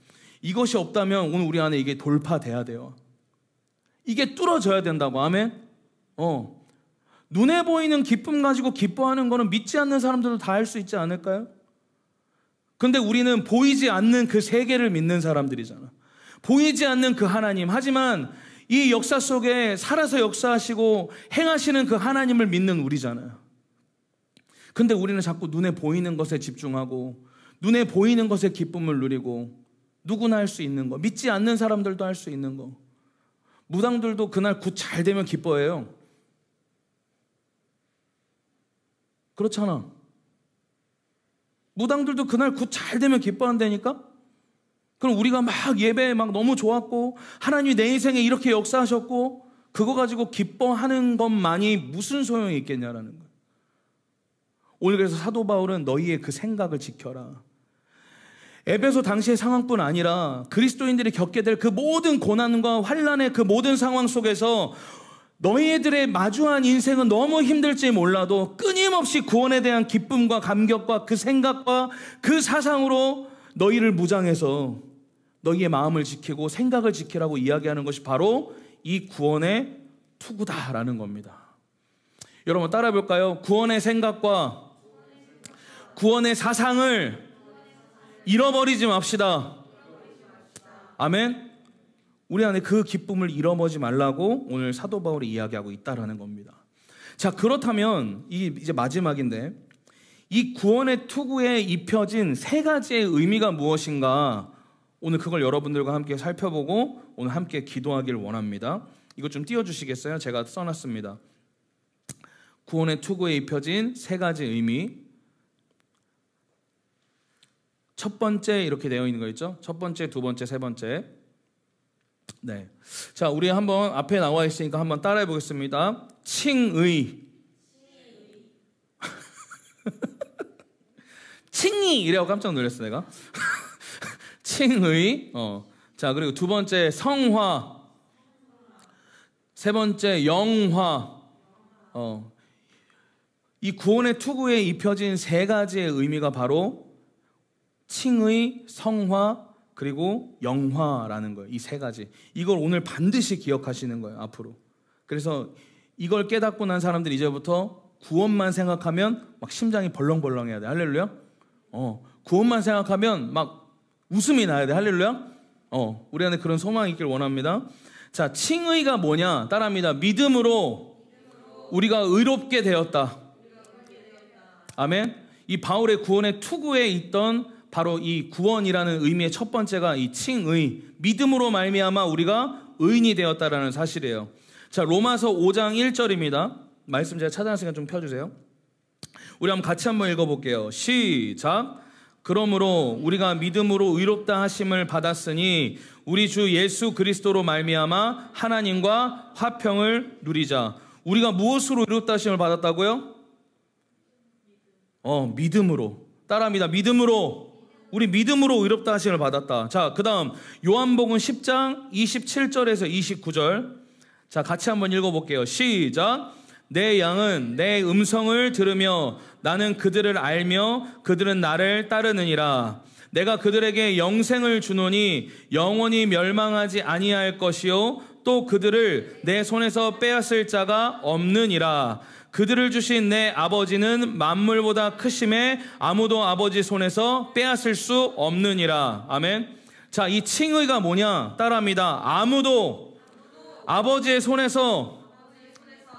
이것이 없다면 오늘 우리 안에 이게 돌파돼야 돼요. 이게 뚫어져야 된다고. 아멘? 눈에 보이는 기쁨 가지고 기뻐하는 거는 믿지 않는 사람들도 다 할 수 있지 않을까요? 근데 우리는 보이지 않는 그 세계를 믿는 사람들이잖아. 보이지 않는 그 하나님. 하지만 이 역사 속에 살아서 역사하시고 행하시는 그 하나님을 믿는 우리잖아요. 근데 우리는 자꾸 눈에 보이는 것에 집중하고 눈에 보이는 것에 기쁨을 누리고 누구나 할 수 있는 거, 믿지 않는 사람들도 할 수 있는 거. 무당들도 그날 굿 잘 되면 기뻐해요. 그렇잖아. 무당들도 그날 굿 잘 되면 기뻐한다니까? 그럼 우리가 막 예배 막 너무 좋았고 하나님이 내 인생에 이렇게 역사하셨고 그거 가지고 기뻐하는 것만이 무슨 소용이 있겠냐라는 거예요. 오늘 그래서 사도 바울은 너희의 그 생각을 지켜라. 에베소 당시의 상황뿐 아니라 그리스도인들이 겪게 될 그 모든 고난과 환난의 그 모든 상황 속에서 너희들의 마주한 인생은 너무 힘들지 몰라도 끊임없이 구원에 대한 기쁨과 감격과 그 생각과 그 사상으로 너희를 무장해서 너희의 마음을 지키고 생각을 지키라고 이야기하는 것이 바로 이 구원의 투구다라는 겁니다. 여러분 따라해 볼까요? 구원의 생각과 구원의 사상을 잃어버리지 맙시다. 아멘. 우리 안에 그 기쁨을 잃어버리지 말라고 오늘 사도 바울이 이야기하고 있다라는 겁니다. 자, 그렇다면 이제 마지막인데 이 구원의 투구에 입혀진 세 가지의 의미가 무엇인가? 오늘 그걸 여러분들과 함께 살펴보고 오늘 함께 기도하길 원합니다. 이것 좀 띄워주시겠어요? 제가 써놨습니다. 구원의 투구에 입혀진 세 가지 의미. 첫 번째 이렇게 되어 있는 거 있죠? 첫 번째, 두 번째, 세 번째. 네. 자, 우리 한번 앞에 나와 있으니까 한번 따라해 보겠습니다. 칭의. 칭의 이래고 깜짝 놀랐어 내가. 칭의. 자, 그리고 두 번째 성화. 세 번째 영화. 이 구원의 투구에 입혀진 세 가지의 의미가 바로 칭의, 성화, 그리고 영화라는 거예요. 이 세 가지. 이걸 오늘 반드시 기억하시는 거예요, 앞으로. 그래서 이걸 깨닫고 난 사람들이 이제부터 구원만 생각하면 막 심장이 벌렁벌렁해야 돼. 할렐루야? 구원만 생각하면 막 웃음이 나야 돼. 할렐루야? 우리 안에 그런 소망이 있길 원합니다. 자, 칭의가 뭐냐? 따라합니다. 믿음으로 우리가 의롭게 되었다. 아멘. 이 바울의 구원의 투구에 있던 바로 이 구원이라는 의미의 첫 번째가 이 칭의, 믿음으로 말미암아 우리가 의인이 되었다라는 사실이에요. 자, 로마서 5장 1절입니다. 말씀 제가 찾아놨으니까 좀 펴주세요. 우리 같이 한번 읽어볼게요. 시작. 그러므로 우리가 믿음으로 의롭다 하심을 받았으니 우리 주 예수 그리스도로 말미암아 하나님과 화평을 누리자. 우리가 무엇으로 의롭다 하심을 받았다고요? 믿음으로. 따라합니다. 믿음으로. 우리 믿음으로 의롭다 하심을 받았다. 자, 그 다음 요한복음 10장 27절에서 29절. 자, 같이 한번 읽어볼게요. 시작. 내 양은 내 음성을 들으며 나는 그들을 알며 그들은 나를 따르느니라. 내가 그들에게 영생을 주노니 영원히 멸망하지 아니할 것이요 또 그들을 내 손에서 빼앗을 자가 없느니라. 그들을 주신 내 아버지는 만물보다 크심에 아무도 아버지 손에서 빼앗을 수 없느니라. 아멘. 자, 이 칭의가 뭐냐? 따라합니다. 아무도 아버지의 손에서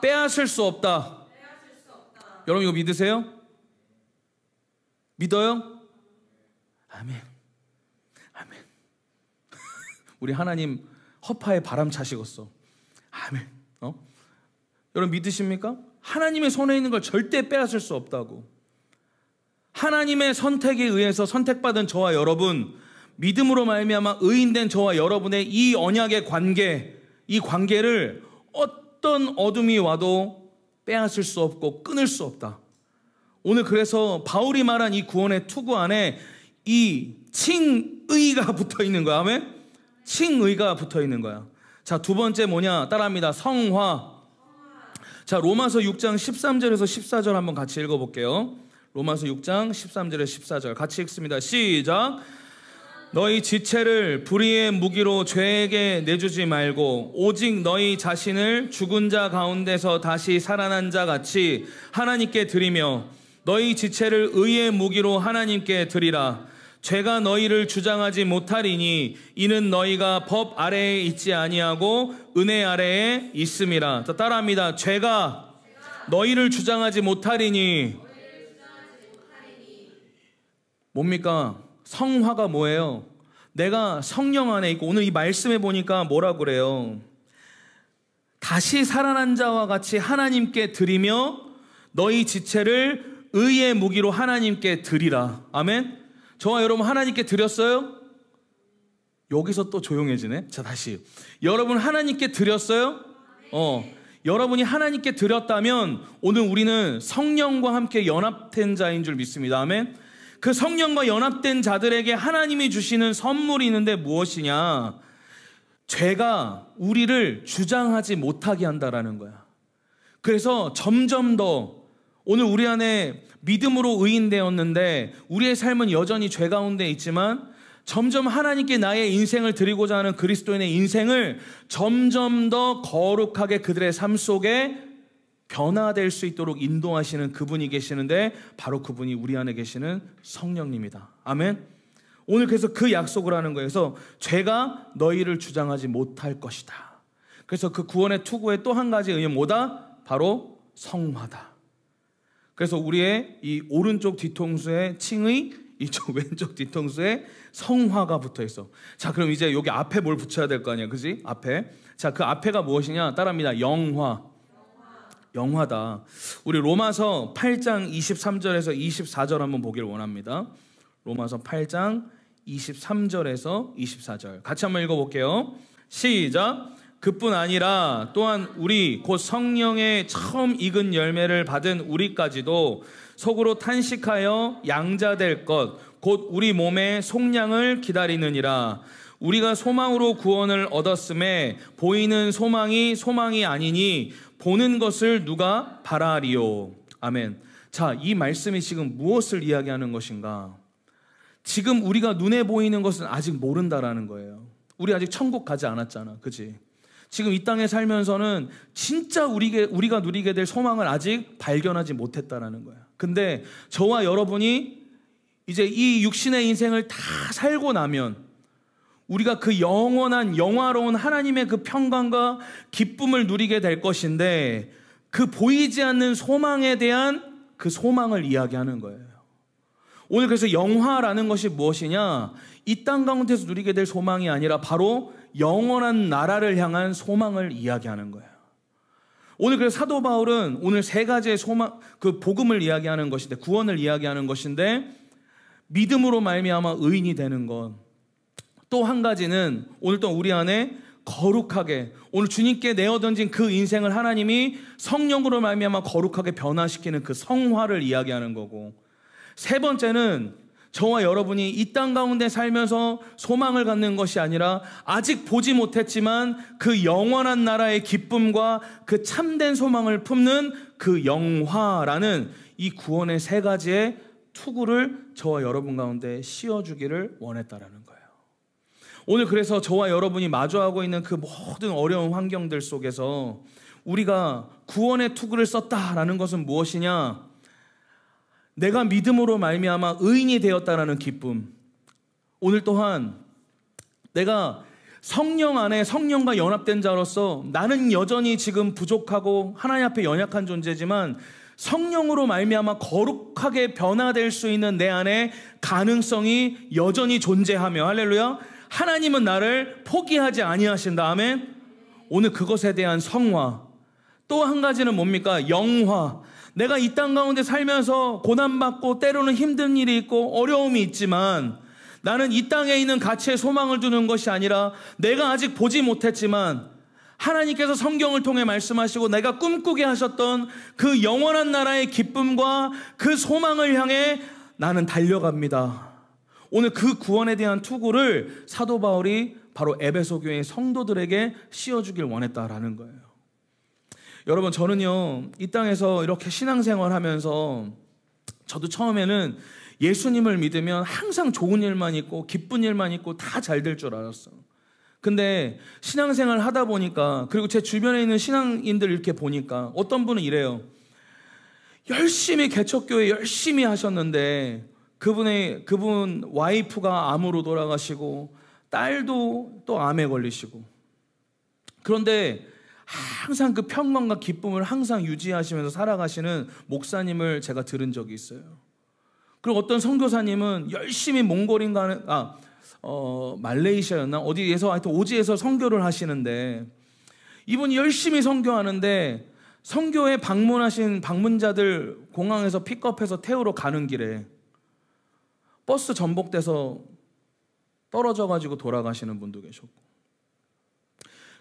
빼앗을 수 없다. 여러분 이거 믿으세요? 믿어요? 아멘. 아멘. 우리 하나님 허파에 바람 차시겠어. 아멘. 여러분 믿으십니까? 하나님의 손에 있는 걸 절대 빼앗을 수 없다고. 하나님의 선택에 의해서 선택받은 저와 여러분, 믿음으로 말미암아 의인된 저와 여러분의 이 언약의 관계, 이 관계를 어떤 어둠이 와도 빼앗을 수 없고 끊을 수 없다. 오늘 그래서 바울이 말한 이 구원의 투구 안에 이 칭의가 붙어 있는 거야. 아멘? 칭의가 붙어 있는 거야. 자, 두 번째 뭐냐? 따라합니다. 성화. 자, 로마서 6장 13절에서 14절 한번 같이 읽어볼게요. 로마서 6장 13절에서 14절 같이 읽습니다. 시작. 너희 지체를 불의의 무기로 죄에게 내주지 말고 오직 너희 자신을 죽은 자 가운데서 다시 살아난 자 같이 하나님께 드리며 너희 지체를 의의 무기로 하나님께 드리라. 죄가 너희를 주장하지 못하리니 이는 너희가 법 아래에 있지 아니하고 은혜 아래에 있음이라. 자, 따라합니다. 죄가 너희를 주장하지 못하리니. 뭡니까? 성화가 뭐예요? 내가 성령 안에 있고, 오늘 이 말씀에 보니까 뭐라고 그래요? 다시 살아난 자와 같이 하나님께 드리며 너희 지체를 의의 무기로 하나님께 드리라. 아멘. 저와 여러분 하나님께 드렸어요? 여기서 또 조용해지네. 자, 다시. 여러분 하나님께 드렸어요? 여러분이 하나님께 드렸다면 오늘 우리는 성령과 함께 연합된 자인 줄 믿습니다. 아멘. 그 성령과 연합된 자들에게 하나님이 주시는 선물이 있는데 무엇이냐? 죄가 우리를 주장하지 못하게 한다라는 거야. 그래서 점점 더 오늘 우리 안에 믿음으로 의인되었는데 우리의 삶은 여전히 죄 가운데 있지만 점점 하나님께 나의 인생을 드리고자 하는 그리스도인의 인생을 점점 더 거룩하게 그들의 삶 속에 변화될 수 있도록 인도하시는 그분이 계시는데 바로 그분이 우리 안에 계시는 성령님이다. 아멘. 오늘 그래서 그 약속을 하는 거예요. 그래서 죄가 너희를 주장하지 못할 것이다. 그래서 그 구원의 투구의 또 한 가지 의미는 뭐다? 바로 성화다. 그래서 우리의 이 오른쪽 뒤통수에 칭의, 이쪽 왼쪽 뒤통수에 성화가 붙어 있어. 자, 그럼 이제 여기 앞에 뭘 붙여야 될 거 아니야, 그지? 앞에. 자, 그 앞에가 무엇이냐? 따라합니다. 영화. 영화다. 우리 로마서 8장 23절에서 24절 한번 보기를 원합니다. 로마서 8장 23절에서 24절 같이 한번 읽어볼게요. 시작. 그뿐 아니라 또한 우리 곧 성령의 처음 익은 열매를 받은 우리까지도 속으로 탄식하여 양자될 것 곧 우리 몸의 속량을 기다리느니라. 우리가 소망으로 구원을 얻었음에 보이는 소망이 아니니 보는 것을 누가 바라리요. 아멘. 자, 이 말씀이 지금 무엇을 이야기하는 것인가? 지금 우리가 눈에 보이는 것은 아직 모른다라는 거예요. 우리 아직 천국 가지 않았잖아, 그치? 지금 이 땅에 살면서는 진짜 우리가 누리게 될 소망을 아직 발견하지 못했다라는 거야. 근데 저와 여러분이 이제 이 육신의 인생을 다 살고 나면 우리가 그 영원한 영화로운 하나님의 그 평강과 기쁨을 누리게 될 것인데 그 보이지 않는 소망에 대한 그 소망을 이야기하는 거예요. 오늘 그래서 영화라는 것이 무엇이냐? 이 땅 가운데서 누리게 될 소망이 아니라 바로 영원한 나라를 향한 소망을 이야기하는 거예요. 오늘 그래서 사도 바울은 오늘 세 가지의 소망, 그 복음을 이야기하는 것인데, 구원을 이야기하는 것인데, 믿음으로 말미암아 의인이 되는 것. 또 한 가지는 오늘 또 우리 안에 거룩하게 오늘 주님께 내어던진 그 인생을 하나님이 성령으로 말미암아 거룩하게 변화시키는 그 성화를 이야기하는 거고, 세 번째는 저와 여러분이 이 땅 가운데 살면서 소망을 갖는 것이 아니라 아직 보지 못했지만 그 영원한 나라의 기쁨과 그 참된 소망을 품는 그 영화라는 이 구원의 세 가지의 투구를 저와 여러분 가운데 씌워주기를 원했다라는 거예요. 오늘 그래서 저와 여러분이 마주하고 있는 그 모든 어려운 환경들 속에서 우리가 구원의 투구를 썼다라는 것은 무엇이냐? 내가 믿음으로 말미암아 의인이 되었다라는 기쁨. 오늘 또한 내가 성령 안에 성령과 연합된 자로서 나는 여전히 지금 부족하고 하나님 앞에 연약한 존재지만 성령으로 말미암아 거룩하게 변화될 수 있는 내 안에 가능성이 여전히 존재하며, 할렐루야, 하나님은 나를 포기하지 아니하신다. 아멘. 오늘 그것에 대한 성화. 또 한 가지는 뭡니까? 영화. 내가 이 땅 가운데 살면서 고난받고 때로는 힘든 일이 있고 어려움이 있지만 나는 이 땅에 있는 가치에 소망을 두는 것이 아니라 내가 아직 보지 못했지만 하나님께서 성경을 통해 말씀하시고 내가 꿈꾸게 하셨던 그 영원한 나라의 기쁨과 그 소망을 향해 나는 달려갑니다. 오늘 그 구원에 대한 투구를 사도 바울이 바로 에베소 교회의 성도들에게 씌워주길 원했다라는 거예요. 여러분, 저는요, 이 땅에서 이렇게 신앙생활 하면서 저도 처음에는 예수님을 믿으면 항상 좋은 일만 있고 기쁜 일만 있고 다 잘 될 줄 알았어. 근데 신앙생활 하다 보니까, 그리고 제 주변에 있는 신앙인들 이렇게 보니까 어떤 분은 이래요. 열심히 개척교회 열심히 하셨는데 그분 와이프가 암으로 돌아가시고 딸도 또 암에 걸리시고, 그런데 항상 그 평강과 기쁨을 항상 유지하시면서 살아가시는 목사님을 제가 들은 적이 있어요. 그리고 어떤 선교사님은 열심히 몽골인가 말레이시아였나 어디에서 하여튼 오지에서 선교를 하시는데, 이분이 열심히 선교하는데 선교에 방문하신 방문자들 공항에서 픽업해서 태우러 가는 길에 버스 전복돼서 떨어져가지고 돌아가시는 분도 계셨고,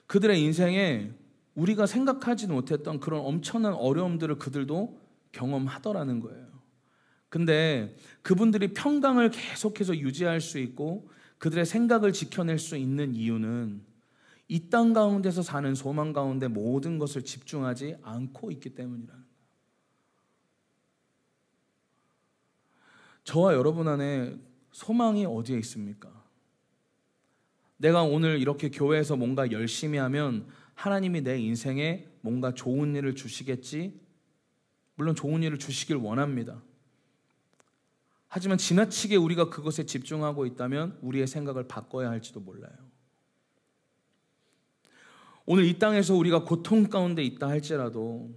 그들의 인생에 우리가 생각하지 못했던 그런 엄청난 어려움들을 그들도 경험하더라는 거예요. 근데 그분들이 평강을 계속해서 유지할 수 있고 그들의 생각을 지켜낼 수 있는 이유는 이 땅 가운데서 사는 소망 가운데 모든 것을 집중하지 않고 있기 때문이라는 거예요. 저와 여러분 안에 소망이 어디에 있습니까? 내가 오늘 이렇게 교회에서 뭔가 열심히 하면 하나님이 내 인생에 뭔가 좋은 일을 주시겠지? 물론 좋은 일을 주시길 원합니다. 하지만 지나치게 우리가 그것에 집중하고 있다면 우리의 생각을 바꿔야 할지도 몰라요. 오늘 이 땅에서 우리가 고통 가운데 있다 할지라도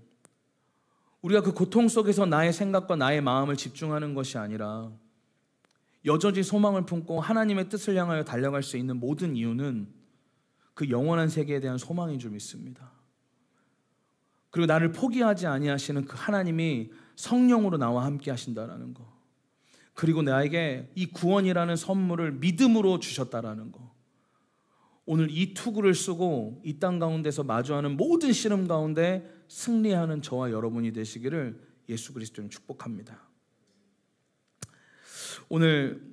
우리가 그 고통 속에서 나의 생각과 나의 마음을 집중하는 것이 아니라 여전히 소망을 품고 하나님의 뜻을 향하여 달려갈 수 있는 모든 이유는 그 영원한 세계에 대한 소망인 줄 믿습니다. 그리고 나를 포기하지 아니하시는 그 하나님이 성령으로 나와 함께 하신다라는 거, 그리고 나에게 이 구원이라는 선물을 믿음으로 주셨다라는 거, 오늘 이 투구를 쓰고 이 땅 가운데서 마주하는 모든 시름 가운데 승리하는 저와 여러분이 되시기를 예수 그리스도님 축복합니다. 오늘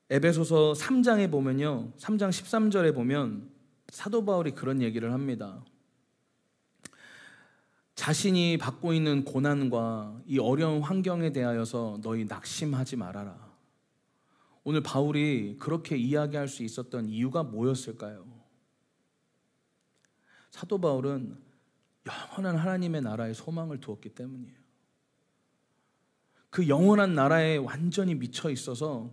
에베소서 3장에 보면요, 3장 13절에 보면 사도 바울이 그런 얘기를 합니다. 자신이 받고 있는 고난과 이 어려운 환경에 대하여서 너희 낙심하지 말아라. 오늘 바울이 그렇게 이야기할 수 있었던 이유가 뭐였을까요? 사도 바울은 영원한 하나님의 나라에 소망을 두었기 때문이에요. 그 영원한 나라에 완전히 미쳐 있어서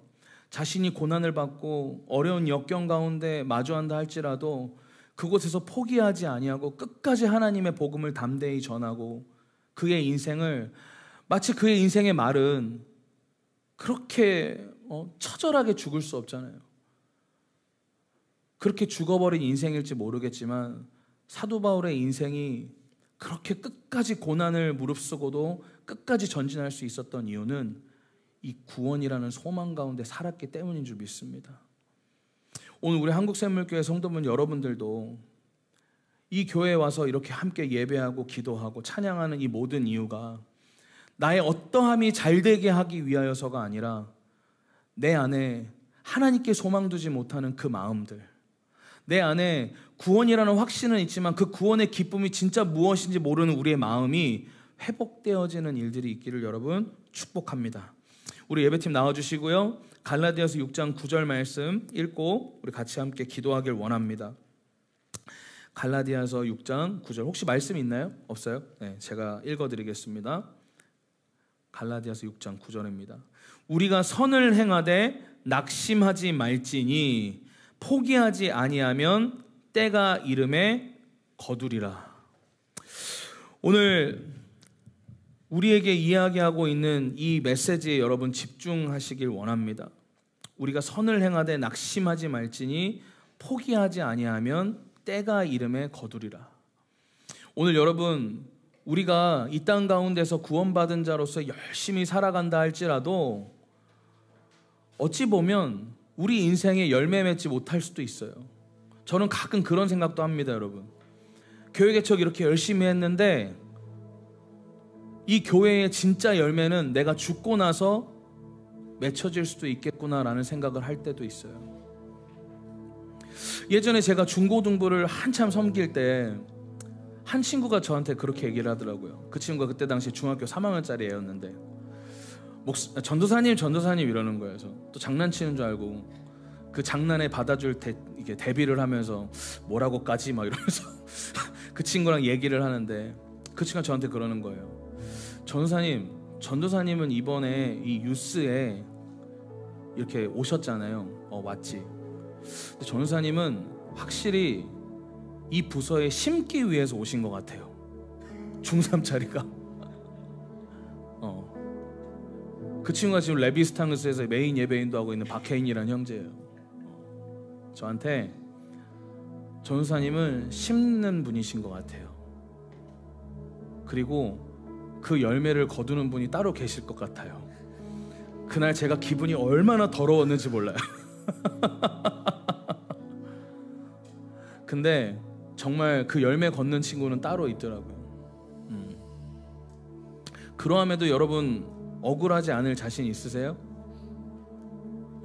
자신이 고난을 받고 어려운 역경 가운데 마주한다 할지라도 그곳에서 포기하지 아니하고 끝까지 하나님의 복음을 담대히 전하고, 그의 인생을, 마치 그의 인생의 말은 그렇게 처절하게 죽을 수 없잖아요. 그렇게 죽어버린 인생일지 모르겠지만 사도 바울의 인생이 그렇게 끝까지 고난을 무릅쓰고도 끝까지 전진할 수 있었던 이유는 이 구원이라는 소망 가운데 살았기 때문인 줄 믿습니다. 오늘 우리 한국샘물교회 성도분 여러분들도 이 교회에 와서 이렇게 함께 예배하고 기도하고 찬양하는 이 모든 이유가 나의 어떠함이 잘되게 하기 위하여서가 아니라 내 안에 하나님께 소망 두지 못하는 그 마음들, 내 안에 구원이라는 확신은 있지만 그 구원의 기쁨이 진짜 무엇인지 모르는 우리의 마음이 회복되어지는 일들이 있기를 여러분 축복합니다. 우리 예배팀 나와주시고요, 갈라디아서 6장 9절 말씀 읽고 우리 같이 함께 기도하길 원합니다. 갈라디아서 6장 9절, 혹시 말씀 있나요? 없어요? 네, 제가 읽어드리겠습니다. 갈라디아서 6장 9절입니다. 우리가 선을 행하되 낙심하지 말지니 포기하지 아니하면 때가 이름에 거두리라. 오늘 우리에게 이야기하고 있는 이 메시지에 여러분 집중하시길 원합니다. 우리가 선을 행하되 낙심하지 말지니 포기하지 아니하면 때가 이름에 거두리라. 오늘 여러분, 우리가 이 땅 가운데서 구원받은 자로서 열심히 살아간다 할지라도 어찌 보면 우리 인생에 열매 맺지 못할 수도 있어요. 저는 가끔 그런 생각도 합니다, 여러분. 교회 개척 이렇게 열심히 했는데 이 교회의 진짜 열매는 내가 죽고 나서 맺혀질 수도 있겠구나라는 생각을 할 때도 있어요. 예전에 제가 중고등부를 한참 섬길 때 한 친구가 저한테 그렇게 얘기를 하더라고요. 그 친구가 그때 당시 중학교 3학년짜리 애였는데 전도사님 이러는 거예요. 그래서 또 장난치는 줄 알고 그 장난에 받아줄 이게 대비를 하면서 뭐라고까지 막 이러면서 그 친구랑 얘기를 하는데 그 친구가 저한테 그러는 거예요. 전도사님은 이번에 이 유스에 이렇게 오셨잖아요. 왔지. 근데 전도사님은 확실히 이 부서에 심기 위해서 오신 것 같아요. 중3짜리가. 그 친구가 지금 레비스탕스에서 메인 예배인도 하고 있는 박혜인이라는 형제예요. 저한테 전도사님은 심는 분이신 것 같아요. 그리고 그 열매를 거두는 분이 따로 계실 것 같아요. 그날 제가 기분이 얼마나 더러웠는지 몰라요. 근데 정말 그 열매 걷는 친구는 따로 있더라고요. 그러함에도 여러분 억울하지 않을 자신 있으세요?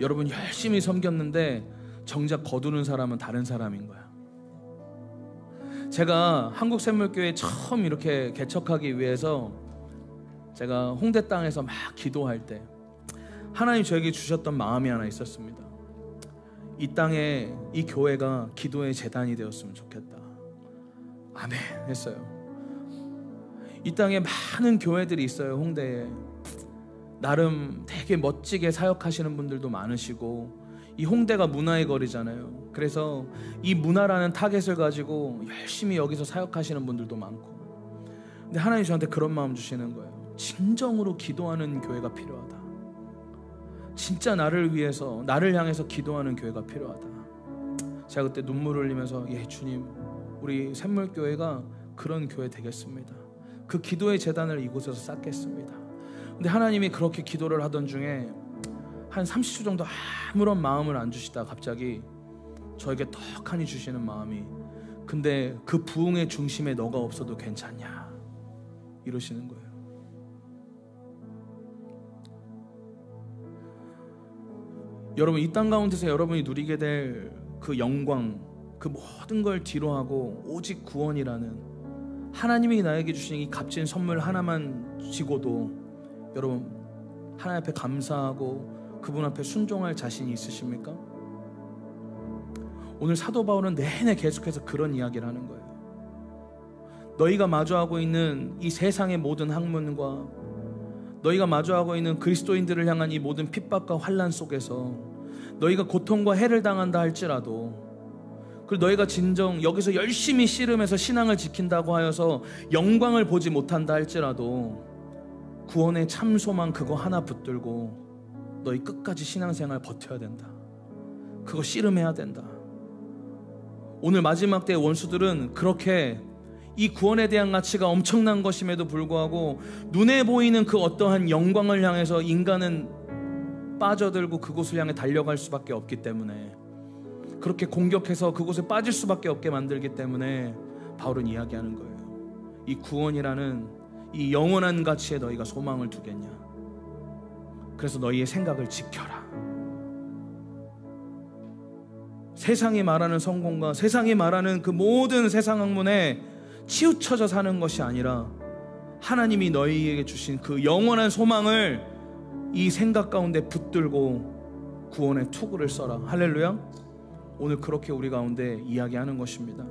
여러분 열심히 섬겼는데 정작 거두는 사람은 다른 사람인 거야. 제가 한국샘물교회 처음 이렇게 개척하기 위해서 제가 홍대 땅에서 막 기도할 때 하나님 저에게 주셨던 마음이 하나 있었습니다. 이 땅에 이 교회가 기도의 재단이 되었으면 좋겠다. 아멘 했어요. 이 땅에 많은 교회들이 있어요. 홍대에 나름 되게 멋지게 사역하시는 분들도 많으시고 이 홍대가 문화의 거리잖아요. 그래서 이 문화라는 타겟을 가지고 열심히 여기서 사역하시는 분들도 많고, 근데 하나님 저한테 그런 마음 주시는 거예요. 진정으로 기도하는 교회가 필요하다. 진짜 나를 위해서 나를 향해서 기도하는 교회가 필요하다. 제가 그때 눈물을 흘리면서 예 주님, 우리 샘물교회가 그런 교회 되겠습니다. 그 기도의 재단을 이곳에서 쌓겠습니다. 근데 하나님이 그렇게 기도를 하던 중에 한 30초 정도 아무런 마음을 안 주시다 갑자기 저에게 떡하니 주시는 마음이, 근데 그 부흥의 중심에 너가 없어도 괜찮냐 이러시는 거예요. 여러분 이 땅 가운데서 여러분이 누리게 될 그 영광, 그 모든 걸 뒤로하고 오직 구원이라는 하나님이 나에게 주신 이 값진 선물 하나만 지고도 여러분 하나님 앞에 감사하고 그분 앞에 순종할 자신이 있으십니까? 오늘 사도 바울은 내내 계속해서 그런 이야기를 하는 거예요. 너희가 마주하고 있는 이 세상의 모든 학문과 너희가 마주하고 있는 그리스도인들을 향한 이 모든 핍박과 환난 속에서 너희가 고통과 해를 당한다 할지라도, 그리고 너희가 진정 여기서 열심히 씨름해서 신앙을 지킨다고 하여서 영광을 보지 못한다 할지라도 구원의 참 소망 그거 하나 붙들고 너희 끝까지 신앙생활 버텨야 된다. 그거 씨름해야 된다. 오늘 마지막 때의 원수들은 그렇게 이 구원에 대한 가치가 엄청난 것임에도 불구하고 눈에 보이는 그 어떠한 영광을 향해서 인간은 빠져들고 그곳을 향해 달려갈 수밖에 없기 때문에, 그렇게 공격해서 그곳에 빠질 수밖에 없게 만들기 때문에 바울은 이야기하는 거예요. 이 구원이라는 이 영원한 가치에 너희가 소망을 두겠냐. 그래서 너희의 생각을 지켜라. 세상이 말하는 성공과 세상이 말하는 그 모든 세상 학문에 치우쳐져 사는 것이 아니라 하나님이 너희에게 주신 그 영원한 소망을 이 생각 가운데 붙들고 구원의 투구를 써라. 할렐루야. 오늘 그렇게 우리 가운데 이야기하는 것입니다.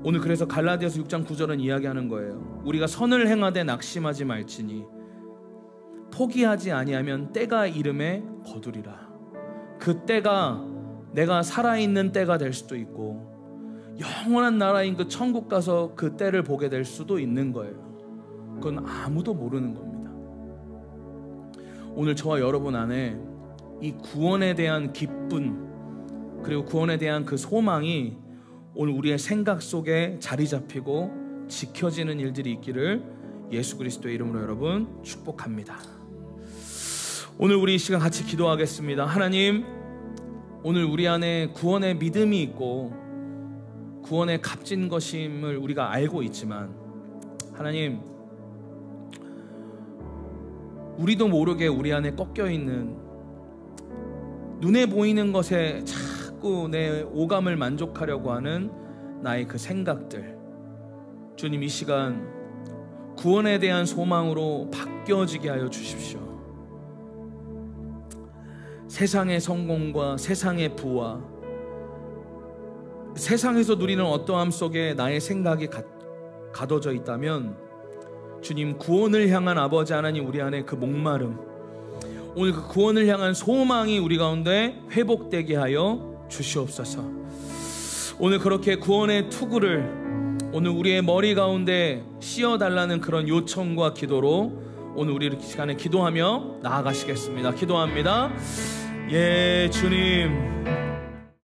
오늘 그래서 갈라디아서 6장 9절은 이야기하는 거예요. 우리가 선을 행하되 낙심하지 말지니 포기하지 아니하면 때가 이름에 거두리라. 그 때가 내가 살아있는 때가 될 수도 있고 영원한 나라인 그 천국 가서 그 때를 보게 될 수도 있는 거예요. 그건 아무도 모르는 겁니다. 오늘 저와 여러분 안에 이 구원에 대한 기쁨 그리고 구원에 대한 그 소망이 오늘 우리의 생각 속에 자리 잡히고 지켜지는 일들이 있기를 예수 그리스도의 이름으로 여러분 축복합니다. 오늘 우리 이 시간 같이 기도하겠습니다. 하나님, 오늘 우리 안에 구원의 믿음이 있고 구원의 값진 것임을 우리가 알고 있지만, 하나님, 우리도 모르게 우리 안에 꺾여있는, 눈에 보이는 것에 자꾸 내 오감을 만족하려고 하는 나의 그 생각들, 주님, 이 시간 구원에 대한 소망으로 바뀌어지게 하여 주십시오. 세상의 성공과 세상의 부와 세상에서 누리는 어떠함 속에 나의 생각이 가둬져 있다면, 주님, 구원을 향한 아버지 하나님, 우리 안에 그 목마름, 오늘 그 구원을 향한 소망이 우리 가운데 회복되게 하여 주시옵소서. 오늘 그렇게 구원의 투구를 오늘 우리의 머리 가운데 씌워달라는 그런 요청과 기도로 오늘 우리 이렇게 시간에 기도하며 나아가시겠습니다. 기도합니다. 예, 주님,